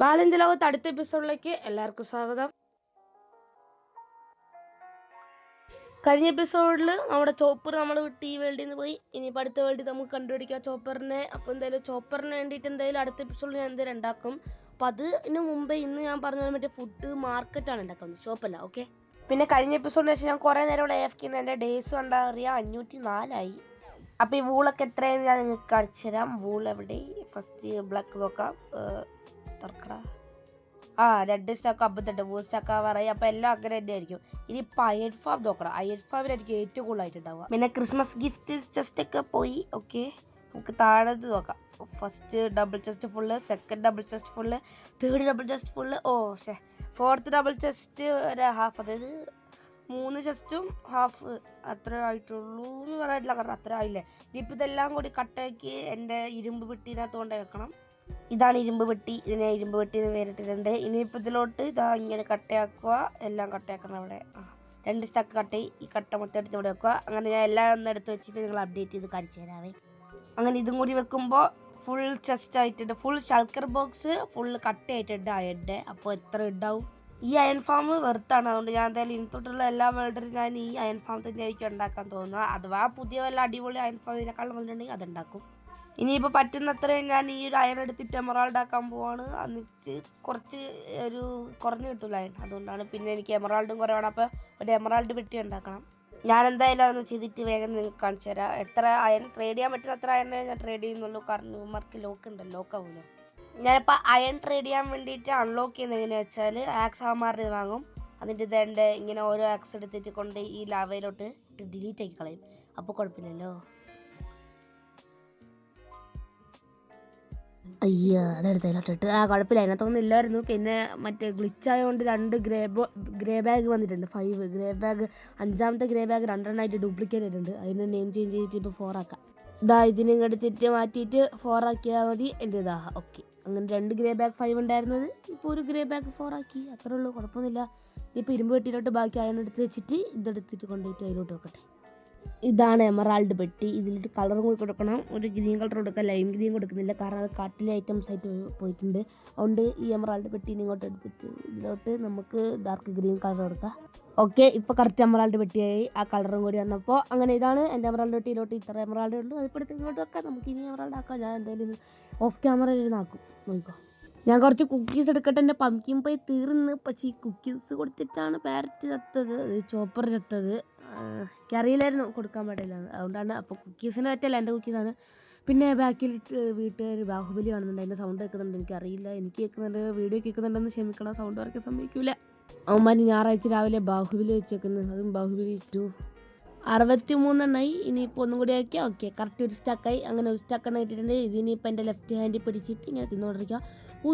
ബാലന്റെ ലോകത്ത് അടുത്ത എപ്പിസോഡിലേക്ക് എല്ലാവർക്കും സ്വാഗതം. കഴിഞ്ഞ എപ്പിസോഡിൽ നമ്മുടെ ചോപ്പർ നമ്മൾ വിട്ട് ഈ വേൾഡിൽ നിന്ന് പോയി. ഇനിയിപ്പോൾ അടുത്ത വേൾഡിൽ നമുക്ക് കണ്ടുപിടിക്കാം ചോപ്പറിനെ. അപ്പോൾ എന്തായാലും ചോപ്പറിന് വേണ്ടിയിട്ട് എന്തായാലും അടുത്ത എപ്പിസോഡിൽ ഞാൻ എന്തായാലും ഉണ്ടാക്കും. അപ്പോൾ അതിന് മുമ്പേ ഇന്ന് ഞാൻ പറഞ്ഞ മറ്റേ ഫുഡ് മാർക്കറ്റാണ് ഉണ്ടാക്കുന്നത്, ഷോപ്പല്ല. ഓക്കെ, പിന്നെ കഴിഞ്ഞ എപ്പിസോഡിന് ശേഷം ഞാൻ കുറേ നേരം ഇവിടെ AFK എൻ്റെ ഡേയ്സ് കണ്ടാൽ അറിയാം 504 അപ്പോൾ ഈ വൂളൊക്കെ എത്രയെന്ന് ഞാൻ നിങ്ങൾക്ക് കാണിച്ചു തരാം. വൂൾ എവിടെ? ഫസ്റ്റ് ബ്ലാക്ക് നോക്കാം. തുറക്കടാ. റെഡ് സ്റ്റാക്ക് 58, ബ്ലൂ സ്റ്റാക്ക് പറയും. അപ്പോൾ എല്ലാം അങ്ങനെ തന്നെ ആയിരിക്കും. ഇനി ഇപ്പോൾ അയൺ ഫാം നോക്കണം. അയൺ ഫാമിനായിരിക്കും ഏറ്റവും കൂടുതലായിട്ടുണ്ടാവുക. പിന്നെ ക്രിസ്മസ് ഗിഫ്റ്റ് ചെസ്റ്റ് ഒക്കെ പോയി. ഓക്കെ, നമുക്ക് താഴത്ത് നോക്കാം. First double chest full, second double chest full, third double chest full, fourth double chest ഒരു ഹാഫ്, അതായത് 3 ചെസ്റ്റും ഹാഫ് അത്ര ആയിട്ടുള്ളൂ എന്ന് പറയാനില്ല, കാരണം അത്ര ആയില്ലേ. ഇനിയിപ്പോൾ ഇതെല്ലാം കൂടി കട്ടയാക്കി എൻ്റെ ഇരുമ്പ് പെട്ടിനകത്ത് കൊണ്ടേ വെക്കണം. ഇതാണ് ഇരുമ്പ് പെട്ടി. ഇതിനെ ഇരുമ്പ് പെട്ടി എന്ന് പേരിട്ടിട്ടുണ്ട്. ഇനിയിപ്പോൾ ഇതിലോട്ട് ഇതാ ഇങ്ങനെ കട്ടയാക്കുക. എല്ലാം കട്ടയാക്കണം. അവിടെ 2 സ്റ്റാക്ക് കട്ടയി. ഈ കട്ട മൊത്തം എടുത്ത് ഇവിടെ വെക്കുക. അങ്ങനെ ഞാൻ എല്ലാം ഒന്ന് എടുത്ത് വെച്ചിട്ട് നിങ്ങൾ അപ്ഡേറ്റ് ചെയ്ത് കാണിച്ചു തരാവേ. അങ്ങനെ ഇതും കൂടി വെക്കുമ്പോൾ ഫുൾ ചെസ്റ്റ് ആയിട്ടുണ്ട്. ഫുൾ ഷൾക്കർ ബോക്സ് ഫുൾ കട്ടയായിട്ടുണ്ട് അയണിൻ്റെ. അപ്പോൾ എത്ര ഉണ്ടാവും? ഈ അയൺ ഫാം വെറുത്താണ്. അതുകൊണ്ട് ഞാൻ എന്തായാലും ഇനി തൊട്ടുള്ള എല്ലാ വേൾഡിലും ഞാൻ ഈ അയൺ ഫാം തന്നെയായിരിക്കും ഉണ്ടാക്കാൻ തോന്നുക. അഥവാ പുതിയ വല്ല അടിപൊളി അയൺ ഫാമിനെക്കാളും വന്നിട്ടുണ്ടെങ്കിൽ അതുണ്ടാക്കും. ഇനിയിപ്പോൾ പറ്റുന്നത്രയും ഞാൻ ഈ ഒരു അയൺ എടുത്തിട്ട് എമറാൾഡ് ആക്കാൻ പോവാണ്. എന്നിട്ട് കുറച്ച് ഒരു കുറഞ്ഞ് കിട്ടില്ല അയൺ. അതുകൊണ്ടാണ്. പിന്നെ എനിക്ക് എമറാൾഡും കുറേ വേണം. അപ്പോൾ ഒരു എമറാൾഡ് പെട്ടി ഉണ്ടാക്കണം. ഞാൻ എന്തായാലും അതൊന്ന് ചെയ്തിട്ട് വേഗം നിങ്ങൾക്ക് കാണിച്ചു തരാം. എത്ര അയൺ ട്രേഡ് ചെയ്യാൻ പറ്റുന്ന അത്ര അയണേ ഞാൻ ട്രേഡ് ചെയ്യുന്നുള്ളൂ. കാരണം ഇവന്മാർക്ക് ലോക്ക് ഉണ്ടല്ലോ, ലോക്കാവുമല്ലോ. ഞാനിപ്പോൾ അയൺ ട്രേഡ് ചെയ്യാൻ വേണ്ടിയിട്ട് അൺലോക്ക് ചെയ്യുന്നത് എങ്ങനെയാണെന്ന് വെച്ചാൽ ആക്സ് ആമാരുടെ വാങ്ങും. അതിൻ്റെ ഇതേണ്ട ഇങ്ങനെ ഓരോ ആക്സ് എടുത്തിട്ട് കൊണ്ട് ഈ ലാവയിലോട്ട് ഡിലീറ്റ് ആക്കി കളയും. അപ്പോൾ കുഴപ്പമില്ലല്ലോ. അയ്യോ, അതെടുത്തിട്ട് കുഴപ്പമില്ല, അതിനകത്തൊന്നും ഇല്ലായിരുന്നു. പിന്നെ മറ്റേ ഗ്ലിച്ച് ആയതുകൊണ്ട് 2 ഗ്രേ ബാഗ് വന്നിട്ടുണ്ട്. 5 ഗ്രേ ബാഗ്. 5ാമത്തെ ഗ്രേ ബാഗ് 2 ഡ്യൂപ്ലിക്കേറ്റ് ആയിട്ടുണ്ട്. അതിന് നെയിം ചേഞ്ച് ചെയ്തിട്ട് ഇപ്പോൾ 4 ആക്കാം. ഇതിനെ എടുത്തിട്ട് മാറ്റിയിട്ട് 4 ആക്കിയാൽ മതി എൻ്റെ ഇതാ. ഓക്കെ, അങ്ങനെ 2 ഗ്രേ ബാഗ് 5 ഉണ്ടായിരുന്നത് ഇപ്പോൾ 1 ഗ്രേ ബാഗ് 4 ആക്കി. അത്രേ ഉള്ളൂ, കുഴപ്പമൊന്നുമില്ല. ഇപ്പോൾ ഇരുമ്പ് പെട്ടിയിലോട്ട് ബാക്കി അയണെടുത്ത് വെച്ചിട്ട് ഇതെടുത്തിട്ട് കൊണ്ടുപോയിട്ട് അതിലോട്ട് വെക്കട്ടെ. ഇതാണ് എമറാൾഡ് പെട്ടി. ഇതിലിട്ട് കളറും കൂടി കൊടുക്കണം. ഒരു ഗ്രീൻ കളർ കൊടുക്കുക. ലൈം ഗ്രീൻ കൊടുക്കുന്നില്ല, കാരണം അത് കാട്ടിലെ ഐറ്റംസ് ആയിട്ട് പോയിട്ടുണ്ട്. അതുകൊണ്ട് ഈ എമറാൾഡ് പെട്ടീനെ ഇങ്ങോട്ട് എടുത്തിട്ട് ഇതിലോട്ട് നമുക്ക് ഡാർക്ക് ഗ്രീൻ കളർ കൊടുക്കാം. ഓക്കെ, ഇപ്പോൾ കറക്റ്റ് എമറാൾഡ് പെട്ടിയായി. ആ കളറും കൂടി വന്നപ്പോൾ അങ്ങനെ ഇതാണ് എൻ്റെ എമറാൾഡ് പെട്ടിയിലോട്ട് ഇത്ര എമറാൾഡേ ഉള്ളൂ. അതിപ്പോൾ എടുത്ത് ഇങ്ങോട്ട് വെക്കാം. നമുക്ക് ഇനി എമറാൾഡ് ആക്കാം. ഞാൻ എന്തായാലും ഓഫ് ക്യാമറയിൽ നാക്കും. നോക്കിക്കോ. ഞാൻ കുറച്ച് കുക്കീസ് എടുക്കട്ടെ. എൻ്റെ പംകിൻ പൈ തീർന്ന്. പക്ഷേ ഈ കുക്കീസ് കൊടുത്തിട്ടാണ് പാരറ്റ് ചത്തത്, ചോപ്പർ ചത്തത്. എനിക്കറിയില്ലായിരുന്നു കൊടുക്കാൻ പാടില്ല, അതുകൊണ്ടാണ്. അപ്പോൾ കുക്കീസിന് പറ്റില്ല, എൻ്റെ കുക്കീസാണ്. പിന്നെ ബാക്കിൽ വീട്ടുകാർ ബാഹുബലി കാണുന്നുണ്ട്. അതിൻ്റെ സൗണ്ട് കേൾക്കുന്നുണ്ട്. എനിക്കറിയില്ല, എനിക്ക് കേൾക്കുന്നുണ്ട്, വീഡിയോ കേൾക്കുന്നുണ്ടെന്ന് ക്ഷമിക്കണം. സൗണ്ട് വരയ്ക്കാൻ സമ്മതിക്കില്ല. അവന്മാർ ഞായറാഴ്ച രാവിലെ ബാഹുബലി വെച്ചേക്കുന്നത്, അതും ബാഹുബലി 2 63 ഇനിയിപ്പോൾ ഒന്നും കൂടി ആക്കിയാൽ ഓക്കെ, കറക്റ്റ് 1 സ്റ്റാക്കായി. അങ്ങനെ 1 സ്റ്റാക്കെണ്ണം ഇട്ടിട്ടുണ്ട്. ഇതിനിപ്പോൾ എൻ്റെ ലെഫ്റ്റ് ഹാൻഡിൽ പിടിച്ചിട്ട് ഇങ്ങനെ തിന്നുകൊണ്ടിരിക്കുക.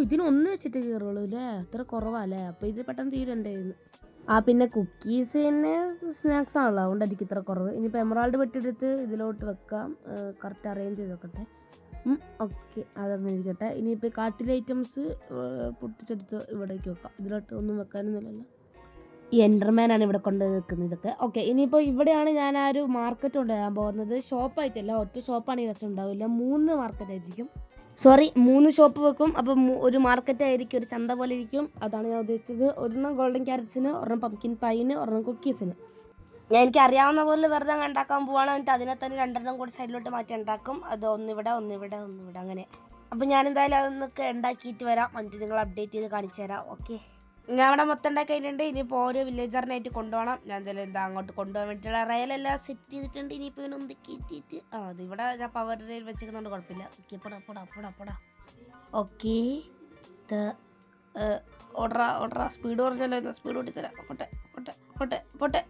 ഇതിനൊന്ന് വെച്ചിട്ട് കയറുള്ളൂ അല്ലേ? അത്ര കുറവല്ലേ? അപ്പോൾ ഇത് പെട്ടെന്ന് തീരണ്ടായിരുന്നു. പിന്നെ കുക്കീസ് തന്നെ സ്നാക്സ് ആണല്ലോ, അതുകൊണ്ട് എനിക്ക് ഇത്ര കുറവ്. ഇനിയിപ്പോൾ എമറാൾഡ് വെട്ടിയെടുത്ത് ഇതിലോട്ട് വെക്കാം. കറക്റ്റ് അറേഞ്ച് ചെയ്ത് വെക്കട്ടെ. ഓക്കെ, അതങ്ങനെ ഇരിക്കട്ടെ. ഇനിയിപ്പോൾ കാട്ടിലെ ഐറ്റംസ് പൊട്ടിച്ചെടുത്ത് ഇവിടേക്ക് വെക്കാം. ഇതിലോട്ട് ഒന്നും വെക്കാനൊന്നുമില്ലല്ലോ. ഈ എൻ്റർമാനാണ് ഇവിടെ കൊണ്ട് നിൽക്കുന്നത് ഇതൊക്കെ. ഓക്കെ, ഇനിയിപ്പോൾ ഇവിടെയാണ് ഞാൻ ആ ഒരു മാർക്കറ്റ് കൊണ്ടുവരാൻ പോകുന്നത്. ഷോപ്പായിട്ടല്ല, ഒറ്റ ഷോപ്പാണ് ഈ രസം ഉണ്ടാവില്ല. 3 മാർക്കറ്റ് ആയിരിക്കും. 3 ഷോപ്പ് വെക്കും. അപ്പം ഒരു മാർക്കറ്റ് ആയിരിക്കും, ഒരു ചന്ത പോലെ ഇരിക്കും. അതാണ് ഞാൻ ഉദ്ദേശിച്ചത്. ഒരെണ്ണം ഗോൾഡൻ ക്യാരറ്റ്സിന്, ഒരെണ്ണം പംകിൻ പൈന്, ഒരെണ്ണം കുക്കീസിന്. എനിക്ക് അറിയാവുന്ന പോലെ വെറുതെ ഉണ്ടാക്കാൻ പോവാണ്. എന്നിട്ട് അതിനെ തന്നെ 2 കൂടി സൈഡിലോട്ട് മാറ്റി ഉണ്ടാക്കും. അത് ഒന്നിവിടെ അങ്ങനെ. അപ്പം ഞാൻ എന്തായാലും അതൊന്നൊക്കെ ഉണ്ടാക്കിയിട്ട് വരാം. എന്നിട്ട് നിങ്ങൾ അപ്ഡേറ്റ് ചെയ്ത് കാണിച്ചു തരാം. ഓക്കെ, ഞാൻ ഇവിടെ മൊത്തം ഉണ്ടാക്കി കഴിഞ്ഞിട്ടുണ്ട്. ഇനിയിപ്പോൾ ഓരോ വില്ലേജറിനായിട്ട് കൊണ്ടുപോകണം. ഞാൻ എന്തായാലും അങ്ങോട്ട് കൊണ്ടുപോകാൻ വേണ്ടിയിട്ടുള്ള റയലെല്ലാം സെറ്റ് ചെയ്തിട്ടുണ്ട്. ഇനിയിപ്പോൾ ഇവനൊന്ന് കയറ്റിയിട്ട് അത് ഇവിടെ ഞാൻ പവർ റെയിൽ വെച്ചിരിക്കുന്നതുകൊണ്ട് കുഴപ്പമില്ല. ഓക്കെ, പൊടാ. ഓക്കെ, ഓർഡറാ സ്പീഡ് പറഞ്ഞല്ലോ. സ്പീഡ് ഓടിത്തരാം. പോട്ടെ.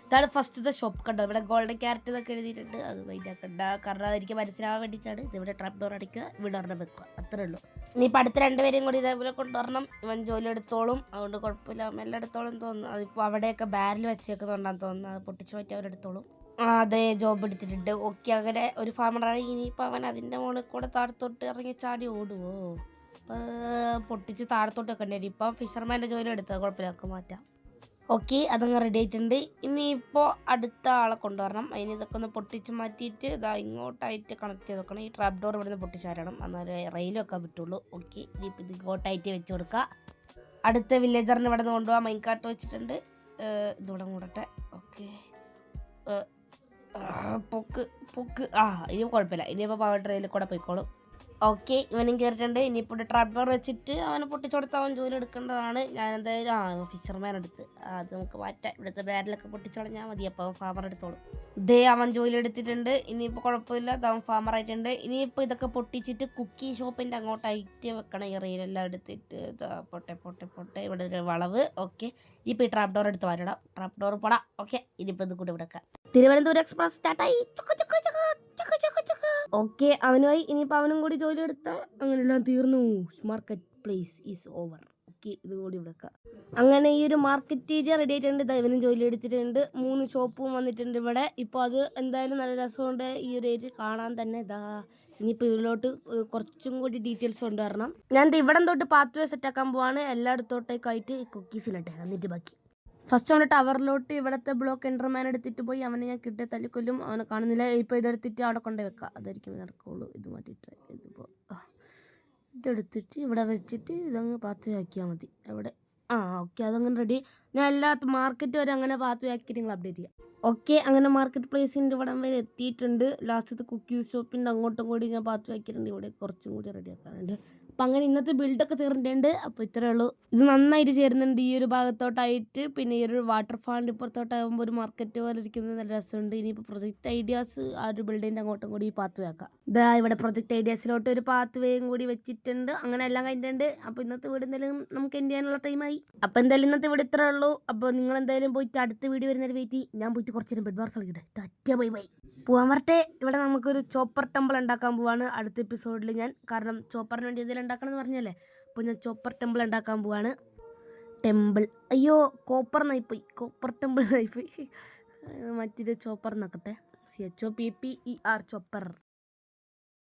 ഇതാണ് ഫസ്റ്റത്തെ ഷോപ്പ്. കണ്ടോ, ഇവിടെ ഗോൾഡൻ ക്യാരറ്റ് എന്നൊക്കെ എഴുതിയിട്ടുണ്ട്. അത് മൈൻഡ് ആക്കണ്ട, കാരണം അതെനിക്ക് മനസ്സിലാവാൻ വേണ്ടിയിട്ടാണ്. ഇതിവിടെ ട്രാപ്പ് ഡോർ അടിക്കുക, ഇവിടെ ഒരെണ്ണം വെക്കുക, അത്രേ ഉള്ളൂ. ഇനിയിപ്പോൾ അടുത്ത 2 പേരെയും കൂടി ഇതേപോലെ കൊണ്ടുവരണം. ഇവൻ ജോലി എടുത്തോളും, അതുകൊണ്ട് കുഴപ്പമില്ല. എല്ലാം എടുത്തോളും തോന്നുന്നു. അതിപ്പോൾ അവിടെയൊക്കെ ബാരൽ വെച്ചേക്കുന്നുണ്ടാന്ന് തോന്നുന്നു. അത് പൊട്ടിച്ച് മാറ്റി അവരെടുത്തോളും. അതെ, ജോബ് എടുത്തിട്ടുണ്ട്. ഓക്കെ, അങ്ങനെ ഒരു ഫാമറാണ്. ഇനിയിപ്പോൾ അവൻ അതിൻ്റെ മുകളിൽ കൂടെ താഴത്തോട്ട് ഇറങ്ങി ചാടി ഓടുവോ? പൊട്ടിച്ച് താഴത്തോട്ട് വെക്കേണ്ടി വരും. ഇപ്പം ഫിഷർമാൻ്റെ ജോലി എടുത്തത് കുഴപ്പമില്ല, ഒക്കെ മാറ്റാം. ഓക്കെ, അതങ്ങ് റെഡി ആയിട്ടുണ്ട്. ഇനിയിപ്പോൾ അടുത്ത ആളെ കൊണ്ടുവരണം. അതിന് ഇതൊക്കെ ഒന്ന് പൊട്ടിച്ച് മാറ്റിയിട്ട് ഇതാ ഇങ്ങോട്ടായിട്ട് കണക്ട് ചെയ്ത് വെക്കണം. ഈ ട്രാപ്പ് ഡോർ ഇവിടെ നിന്ന് പൊട്ടിച്ച് വരണം, എന്നാലേ റെയിൽ വെക്കാൻ പറ്റുള്ളൂ. ഓക്കെ, ഇനിയിപ്പോൾ ഇത് ഇങ്ങോട്ടായിട്ട് വെച്ച് കൊടുക്കുക. അടുത്ത വില്ലേജറിന് ഇവിടെ നിന്ന് കൊണ്ടുപോകാൻ മൈൻ കാർട്ട് വെച്ചിട്ടുണ്ട്. ഇതിവിടെ മൂടട്ടെ. ഓക്കെ, പൊക്ക് പൊക്ക്. ഇനി കുഴപ്പമില്ല, ഇനിയിപ്പോൾ പവർ ട്രെയിനിൽ കൂടെ പോയിക്കോളും. ഓക്കെ, ഇവനും കയറിയിട്ടുണ്ട്. ഇനിയിപ്പോൾ ട്രാപ്പ് ഡോർ വെച്ചിട്ട് അവനെ പൊട്ടിച്ചെടുത്ത് അവൻ ജോലി എടുക്കേണ്ടതാണ്. ഞാൻ എന്തായാലും ഫിഷർമാൻ എടുത്ത് അത് നമുക്ക് മാറ്റാം. ഇവിടുത്തെ ബാരലൊക്കെ പൊട്ടിച്ചോളഞ്ഞാൽ മതി, അപ്പോൾ അവൻ ഫാമർ എടുത്തോളും. ദേ അവൻ ജോലി എടുത്തിട്ടുണ്ട്. ഇനിയിപ്പോൾ കുഴപ്പമില്ല, അവൻ ഫാമർ ആയിട്ടുണ്ട്. ഇനിയിപ്പോൾ ഇതൊക്കെ പൊട്ടിച്ചിട്ട് കുക്കി ഷോപ്പിൻ്റെ അങ്ങോട്ടായിട്ട് വെക്കണം. ഈ റെയിലെല്ലാം എടുത്തിട്ട് പൊട്ടെ പൊട്ടെ പൊട്ടെ. ഇവിടെ ഒരു വളവ്. ഓക്കെ, ഇനിയിപ്പോൾ ഈ ട്രാപ്പ് ഡോർ എടുത്ത് വരണം. Trap door പോടാം. ഓക്കെ, ഇനിയിപ്പോൾ ഇത് കൂടെ വിടക്കാം. തിരുവനന്തപുരം എക്സ്പ്രസ് സ്റ്റാർട്ടായി. ഓക്കെ, അവനുമായി ഇനിയിപ്പോൾ അവനും കൂടി ജോലി എടുത്താൽ അങ്ങനെല്ലാം തീർന്നു. Market place is over. Okay, ഇത് കൂടി വിടക്കാം. അങ്ങനെ ഈ ഒരു മാർക്കറ്റ് ഏരിയ റെഡി ആയിട്ടുണ്ട്. ഇവനും ജോലി എടുത്തിട്ടുണ്ട്. 3 ഷോപ്പും വന്നിട്ടുണ്ട് ഇവിടെ. ഇപ്പോൾ അത് എന്തായാലും നല്ല രസമുണ്ട് ഈ ഒരു ഏരിയ കാണാൻ തന്നെ. ഇനിയിപ്പോൾ ഇതിലോട്ട് കുറച്ചും കൂടി ഡീറ്റെയിൽസ് കൊണ്ടുവരണം. ഞാൻ ഇവിടെ തൊട്ട് പാത്ത് വേ സെറ്റാക്കാൻ പോവാണ്. എല്ലായിടത്തോട്ടേക്കായിട്ട് ഈ കുക്കീസിലിട്ടെ, എന്നിട്ട് ബാക്കി. ഫസ്റ്റ് അവൻ്റെ ടവറിലോട്ട് ഇവിടുത്തെ ബ്ലോക്ക് എൻഡർമാൻ എടുത്തിട്ട് പോയി അവനെ ഞാൻ കിട്ടിയ തല്ലിക്കൊല്ലും. അവനെ കാണുന്നില്ല. ഇപ്പോൾ ഇതെടുത്തിട്ട് അവിടെ കൊണ്ടുപോയി വെക്കാം, അതായിരിക്കും നടക്കുള്ളൂ. ഇത് മാറ്റിയിട്ട് ഇതിപ്പോൾ ഇതെടുത്തിട്ട് ഇവിടെ വെച്ചിട്ട് ഇതങ്ങ് പാത്ത് ആക്കിയാൽ മതി. എവിടെ ഓക്കെ, അതങ്ങനെ റെഡി. ഞാൻ എല്ലാ മാർക്കറ്റ് വരെ അങ്ങനെ പാത്ത് ആക്കിയിട്ട് നിങ്ങൾ അപ്ഡേറ്റ് ചെയ്യാം. ഓക്കെ, അങ്ങനെ മാർക്കറ്റ് പ്ലേസിൻ്റെ ഇവിടം വരെ എത്തിയിട്ടുണ്ട്. ലാസ്റ്റത്തെ കുക്കീസ് ഷോപ്പിൻ്റെ അങ്ങോട്ടും കൂടി ഞാൻ പാത്ത് ആക്കിയിട്ടുണ്ട്. ഇവിടെ കുറച്ചും കൂടി റെഡി ആക്കാനുണ്ട്. അപ്പം അങ്ങനെ ഇന്നത്തെ ബിൽഡൊക്കെ തീർന്നിട്ടുണ്ട്. അപ്പോൾ ഇത്രയേ ഉള്ളൂ. ഇത് നന്നായിട്ട് ചേരുന്നുണ്ട് ഈ ഒരു ഭാഗത്തോട്ടായിട്ട്. പിന്നെ ഈ ഒരു വാട്ടർഫാളിൻ്റെ ഇപ്പുറത്തോട്ടാകുമ്പോൾ ഒരു മാർക്കറ്റ് പോലെ ഇരിക്കുന്നത് നല്ല രസമുണ്ട്. ഇനിയിപ്പോൾ പ്രൊജക്ട് ഐഡിയാസ് ആ ഒരു ബിൽഡിങ്ങിൻ്റെ അങ്ങോട്ടും കൂടി ഈ പാത്ത് വേ ആക്കാം. ഇവിടെ പ്രൊജക്ട് ഐഡിയാസിലോട്ട് ഒരു പാത്ത് വേയും കൂടി വെച്ചിട്ടുണ്ട്. അങ്ങനെ എല്ലാം കഴിഞ്ഞിട്ടുണ്ട്. അപ്പോൾ ഇന്നത്തെ വീട് എന്തായാലും നമുക്ക് എൻഡ് ചെയ്യാനുള്ള ടൈമായി. അപ്പോൾ എന്തായാലും ഇന്നത്തെ വീട് ഇത്രയേ ഉള്ളൂ. അപ്പോൾ നിങ്ങൾ എന്തായാലും പോയിട്ട് അടുത്ത വീഡിയോ വരുന്നവരെ വെയിറ്റ് ചെയ്യും. ഞാൻ പോയിട്ട് കുറച്ച് നേരം ബെഡ് വാർസ് കളിക്കട്ടെ. Tata bye bye. പോകാൻ വരട്ടെ. ഇവിടെ നമുക്കൊരു ചോപ്പർ ടെമ്പിൾ ഉണ്ടാക്കാൻ പോവാണ് അടുത്ത എപ്പിസോഡിൽ ഞാൻ. കാരണം ചോപ്പറിന് വേണ്ടി എന്തെങ്കിലും ഉണ്ടാക്കണം എന്ന് പറഞ്ഞല്ലേ, അപ്പോൾ ഞാൻ ചോപ്പർ ടെമ്പിൾ ഉണ്ടാക്കാൻ പോവാണ്. ടെമ്പിൾ അയ്യോ കോപ്പർ നായിപ്പോയി. കോപ്പർ ടെമ്പിൾ നായിപ്പോയി. മറ്റൊരു ചോപ്പർ നോക്കട്ടെ. CHOPPER chopper.